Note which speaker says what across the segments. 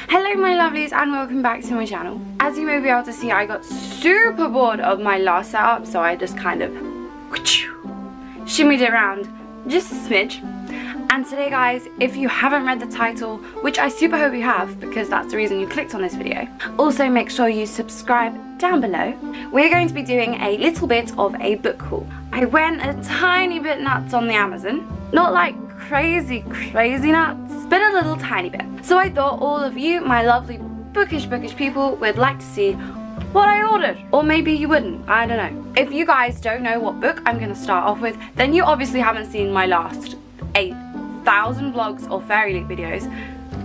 Speaker 1: Hello my lovelies and welcome back to my channel. As you may be able to see, I got super bored of my last setup, so I just kind of shimmied it around just a smidge. And today guys, if you haven't read the title, which I super hope you have because that's the reason you clicked on this video, also make sure you subscribe down below. We're going to be doing a little bit of a book haul. I went a tiny bit nuts on the Amazon, not like crazy nuts, but a little tiny bit. So I thought all of you, my lovely bookish people, would like to see what I ordered. Or maybe you wouldn't, I don't know. If you guys don't know what book I'm going to start off with, then you obviously haven't seen my last 8,000 vlogs or Fairy Loot videos,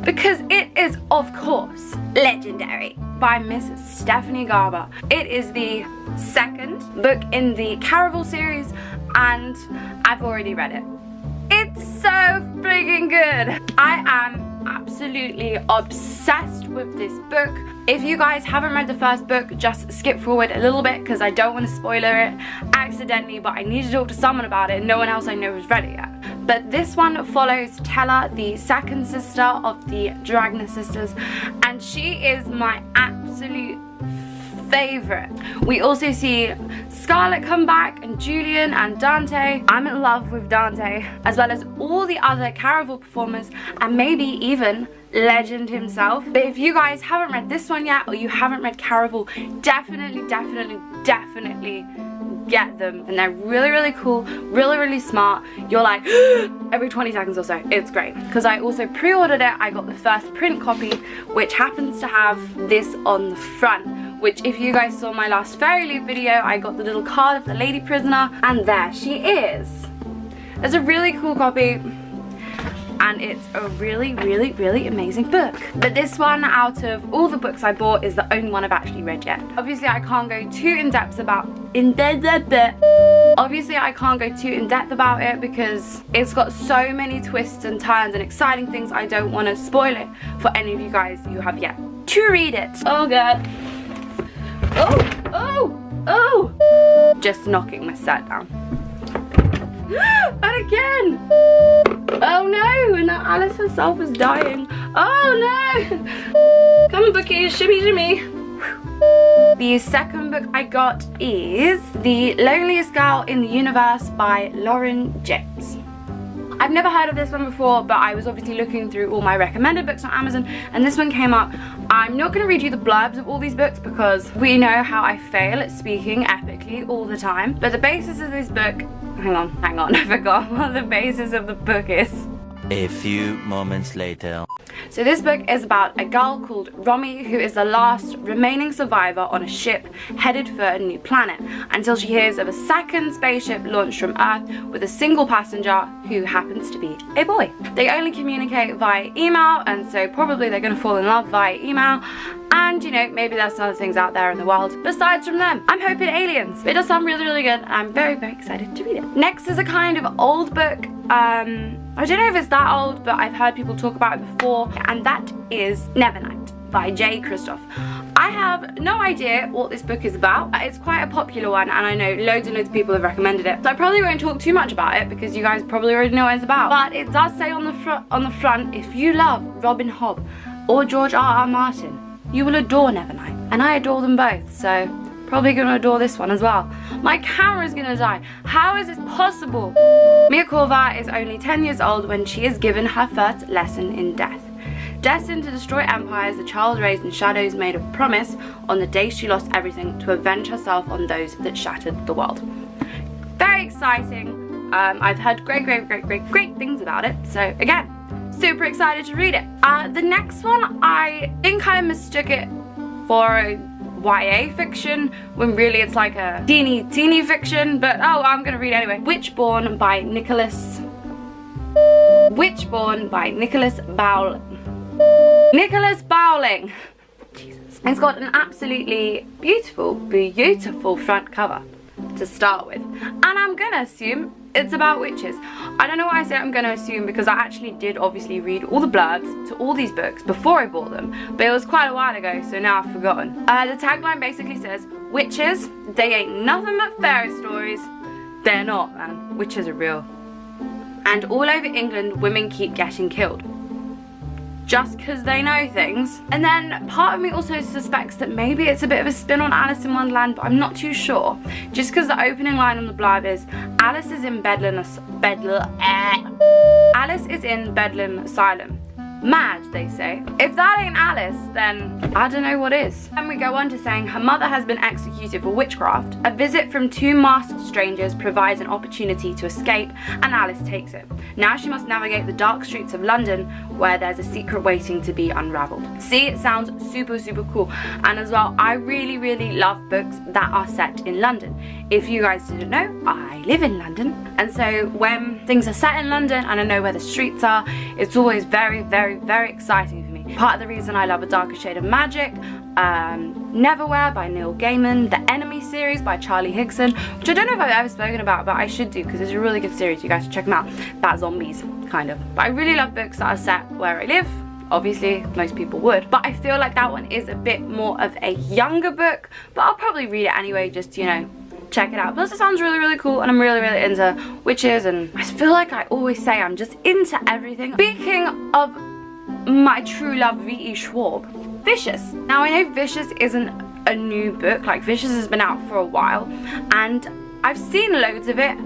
Speaker 1: because it is, of course, Legendary by Miss Stephanie Garber. It is the second book in the Caraval series, and I've already read it. It's so freaking good. I am absolutely obsessed with this book. If you guys haven't read the first book, just skip forward a little bit because I don't want to spoiler it accidentally, but I need to talk to someone about it and no one else I know has read it yet. But this one follows Tella, the second sister of the Dragna sisters, and she is my absolute favorite. We also see Scarlet come back, and Julian and Dante. I'm in love with Dante, as well as all the other Caraval performers, and maybe even Legend himself. But if you guys haven't read this one yet, or you haven't read Caraval, definitely get them. And they're really cool, really smart. You're like every 20 seconds or so. It's great. Because I also pre-ordered it. I got the first print copy, which happens to have this on the front, which if you guys saw my last Fairy Loot video, I got the little card of the lady prisoner, and there she is. It's a really cool copy, and it's a really amazing book. But this one, out of all the books I bought, is the only one I've actually read yet. Obviously I can't go too in depth about it because it's got so many twists and turns and exciting things. I don't want to spoil it for any of you guys who have yet to read it. Oh god. Oh! Just knocking my set down. And again! Oh no! And now Alice herself is dying. Oh no! Come on, bookies, shimmy. The second book I got is The Loneliest Girl in the Universe by Lauren James. I've never heard of this one before, but I was obviously looking through all my recommended books on Amazon, and this one came up. I'm not going to read you the blurbs of all these books because we know how I fail at speaking epically all the time. But the basis of this book, hang on, I forgot what the basis of the book is.
Speaker 2: A few moments later.
Speaker 1: So this book is about a girl called Romy, who is the last remaining survivor on a ship headed for a new planet, until she hears of a second spaceship launched from Earth with a single passenger who happens to be a boy. They only communicate via email, and so probably they're going to fall in love via email. And you know, maybe there's some other things out there in the world besides from them. I'm hoping aliens. It does sound really good, and I'm very excited to read it. Next is a kind of old book. I don't know if it's that old, but I've heard people talk about it before, and that is Nevernight by Jay Kristoff. I have no idea what this book is about. It's quite a popular one, and I know loads and loads of people have recommended it, so I probably won't talk too much about it because you guys probably already know what it's about. But it does say on the front, if you love Robin Hobb or George R.R. Martin, you will adore Nevernight, and I adore them both, so probably gonna adore this one as well. My camera's gonna die. How is this possible? Mia Corvar is only 10 years old when she is given her first lesson in death. Destined to destroy empires, the child raised in shadows made of promise on the day she lost everything to avenge herself on those that shattered the world. Very exciting. I've heard great things about it, so again, super excited to read it. The next one, I think I mistook it for a YA fiction when really it's like a teeny fiction, but oh, I'm gonna read it anyway. Witchborn by Nicholas Bowling. Jesus. It's got an absolutely beautiful front cover to start with, and I'm gonna assume it's about witches. I don't know why I say I'm gonna assume, because I actually did obviously read all the blurbs to all these books before I bought them, but it was quite a while ago, so now I've forgotten. The tagline basically says, witches, they ain't nothing but fairy stories. They're not, man. Witches are real. And all over England, women keep getting killed. Just because they know things. And then part of me also suspects that maybe it's a bit of a spin on Alice in Wonderland, but I'm not too sure. Just because the opening line on the blurb is, Alice is in Bedlam Asylum. Mad, they say. If that ain't Alice, then I don't know what is. And we go on to saying her mother has been executed for witchcraft. A visit from two masked strangers provides an opportunity to escape, and Alice takes it. Now she must navigate the dark streets of London, where there's a secret waiting to be unraveled. See, it sounds super, super cool. And as well, I really, really love books that are set in London. If you guys didn't know, I live in London. And so when things are set in London and I know where the streets are, it's always very, very, very exciting for me. Part of the reason I love A Darker Shade of Magic, Neverwhere by Neil Gaiman, The Enemy series by Charlie Higson, which I don't know if I've ever spoken about, but I should do because it's a really good series. You guys should check them out. About zombies, kind of. But I really love books that are set where I live. Obviously, most people would, but I feel like that one is a bit more of a younger book, but I'll probably read it anyway, just, you know, check it out. Plus it sounds really, really cool, and I'm really, really into witches, and I feel like I always say I'm just into everything. Speaking of my true love, V.E. Schwab, Vicious. Now I know Vicious isn't a new book, like Vicious has been out for a while, and I've seen loads of it,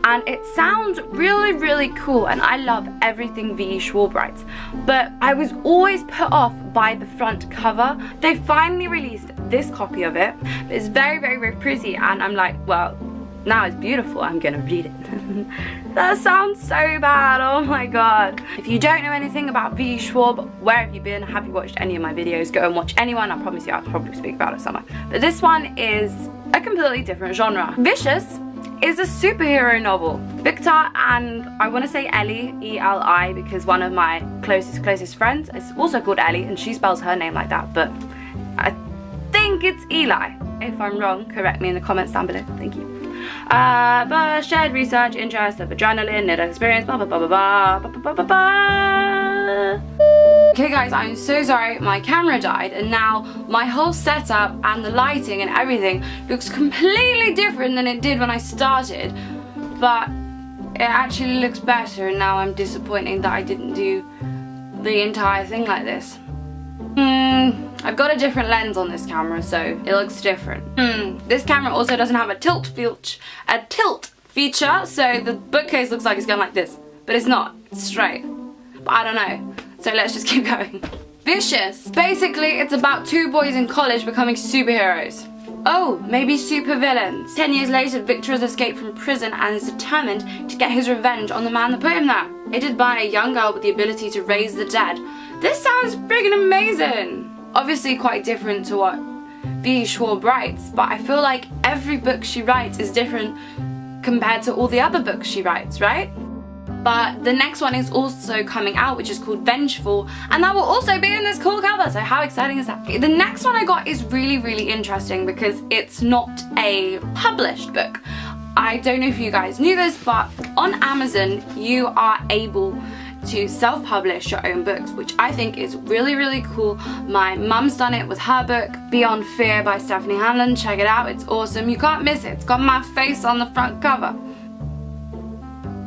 Speaker 1: and it sounds really, really cool, and I love everything V.E. Schwab writes. But I was always put off by the front cover. They finally released this copy of it. It's very, very, very pretty, and I'm like, well, now it's beautiful, I'm gonna read it. That sounds so bad, oh my god. If you don't know anything about V.E. Schwab, where have you been? Have you watched any of my videos? Go and watch anyone, I promise you I'll probably speak about it somewhere. But this one is a completely different genre. Vicious is a superhero novel. Victor and I want to say Ellie, E-L-I, because one of my closest friends is also called Ellie, and she spells her name like that, but I think it's Eli. If I'm wrong, correct me in the comments down below. Thank you. But shared research, interest of adrenaline, near experience, blah blah blah blah blah blah blah blah. Okay guys, I'm so sorry, my camera died, and now my whole setup and the lighting and everything looks completely different than it did when I started, but it actually looks better, and now I'm disappointed that I didn't do the entire thing like this. I've got a different lens on this camera, so it looks different. This camera also doesn't have a tilt feature, so the bookcase looks like it's going like this, but it's not, it's straight. But I don't know, so let's just keep going. Vicious. Basically, it's about two boys in college becoming superheroes. Oh, maybe supervillains. 10 years later, Victor has escaped from prison and is determined to get his revenge on the man that put him there. Aided by a young girl with the ability to raise the dead. This sounds friggin' amazing. Obviously quite different to what V.E. Schwab writes, but I feel like every book she writes is different compared to all the other books she writes, right? But the next one is also coming out, which is called Vengeful, and that will also be in this cool cover, so how exciting is that? The next one I got is really, really interesting because it's not a published book. I don't know if you guys knew this, but on Amazon you are able to self-publish your own books, which I think is really, really cool. My mum's done it with her book, Beyond Fear by Stephanie Hanlon. Check it out, it's awesome. You can't miss it. It's got my face on the front cover.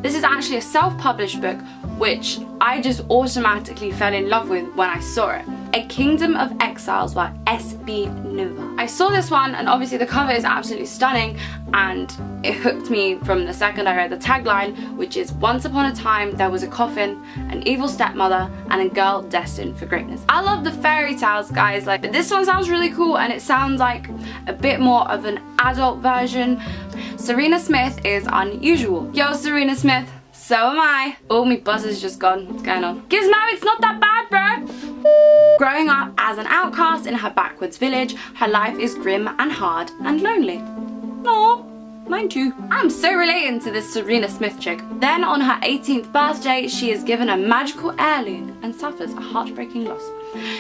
Speaker 1: This is actually a self-published book, which I just automatically fell in love with when I saw it. A Kingdom of Exiles by S.B. Nova. I saw this one, and obviously the cover is absolutely stunning, and it hooked me from the second I read the tagline, which is, once upon a time there was a coffin, an evil stepmother, and a girl destined for greatness. I love the fairy tales, guys, but this one sounds really cool, and it sounds like a bit more of an adult version. Serena Smith is unusual. Yo, Serena Smith. So am I. Oh, my buzz is just gone. What's going on? Gizmo, it's not that bad, bro. Growing up as an outcast in her backwoods village, her life is grim and hard and lonely. Aww. Mine too. I'm so relating to this Serena Smith chick. Then on her 18th birthday, she is given a magical heirloom and suffers a heartbreaking loss.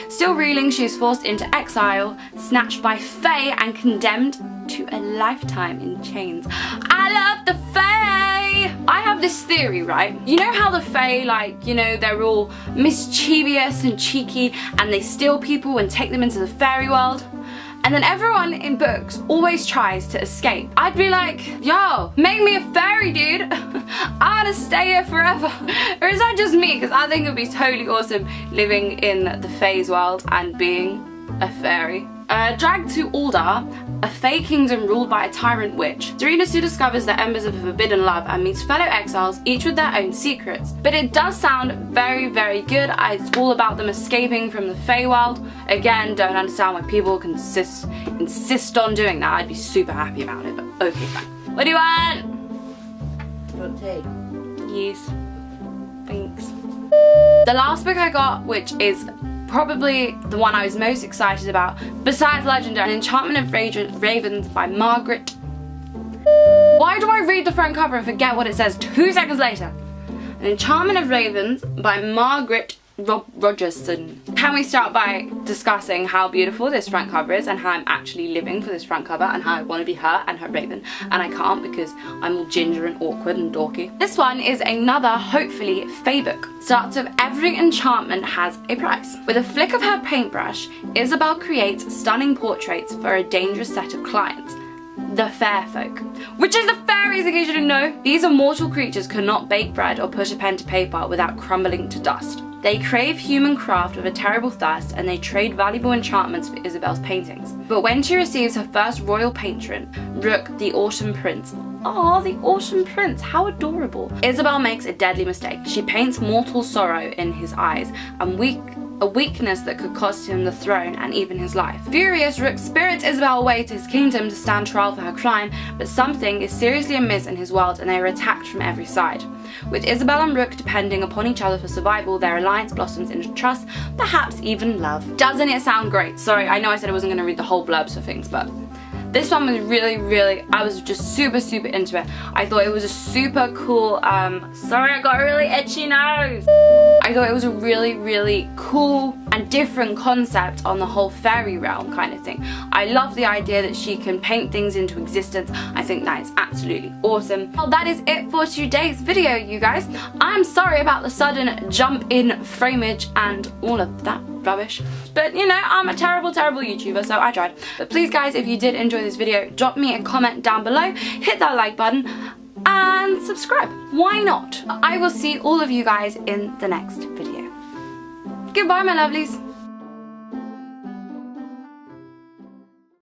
Speaker 1: Still reeling, she is forced into exile, snatched by Fae and condemned to a lifetime in chains. I love the Fae! I have this theory, right? You know how the Fae, they're all mischievous and cheeky and they steal people and take them into the fairy world? And then everyone in books always tries to escape. I'd be like, yo, make me a fairy, dude. I wanna stay here forever. Or is that just me? Because I think it'd be totally awesome living in the Fae's world and being a fairy. Dragged to Ul'dah, a Fae kingdom ruled by a tyrant witch, Serena Sue discovers the embers of a forbidden love and meets fellow exiles, each with their own secrets. But it does sound very, very good. It's all about them escaping from the Fae world. Again, don't understand why people can insist on doing that. I'd be super happy about it, but okay, fine. What do you want?
Speaker 3: Want tea?
Speaker 1: Yes. Thanks. The last book I got, which is probably the one I was most excited about, besides Legendary, An Enchantment of Ravens by Margaret. Why do I read the front cover and forget what it says 2 seconds later? An Enchantment of Ravens by Margaret Rogerson. Can we start by discussing how beautiful this front cover is and how I'm actually living for this front cover and how I want to be her and her raven, and I can't because I'm all ginger and awkward and dorky. This one is another, hopefully, Fae book. Starts with every enchantment has a price. With a flick of her paintbrush, Isabelle creates stunning portraits for a dangerous set of clients. The fair folk, which is the fairies in case you didn't know. These immortal creatures cannot bake bread or put a pen to paper without crumbling to dust. They crave human craft with a terrible thirst, and they trade valuable enchantments for Isabelle's paintings. But when she receives her first royal patron, Rook the Autumn Prince, oh, the Autumn Prince, how adorable. Isabelle makes a deadly mistake. She paints mortal sorrow in his eyes, and a weakness that could cost him the throne and even his life. Furious, Rook spirits Isabelle away to his kingdom to stand trial for her crime, but something is seriously amiss in his world and they are attacked from every side. With Isabelle and Rook depending upon each other for survival, their alliance blossoms into trust, perhaps even love. Doesn't it sound great? Sorry, I know I said I wasn't going to read the whole blurbs for things, but this one was really, I was just super into it. I thought it was a super cool, sorry I got a really itchy nose. I thought it was a really cool and different concept on the whole fairy realm kind of thing. I love the idea that she can paint things into existence. I think that is absolutely awesome. Well, that is it for today's video, you guys. I'm sorry about the sudden jump in frameage and all of that rubbish, but you know, I'm a terrible YouTuber, so I tried. But please guys, if you did enjoy this video, drop me a comment down below, hit that like button and subscribe. Why not? I will see all of you guys in the next video. Goodbye my lovelies.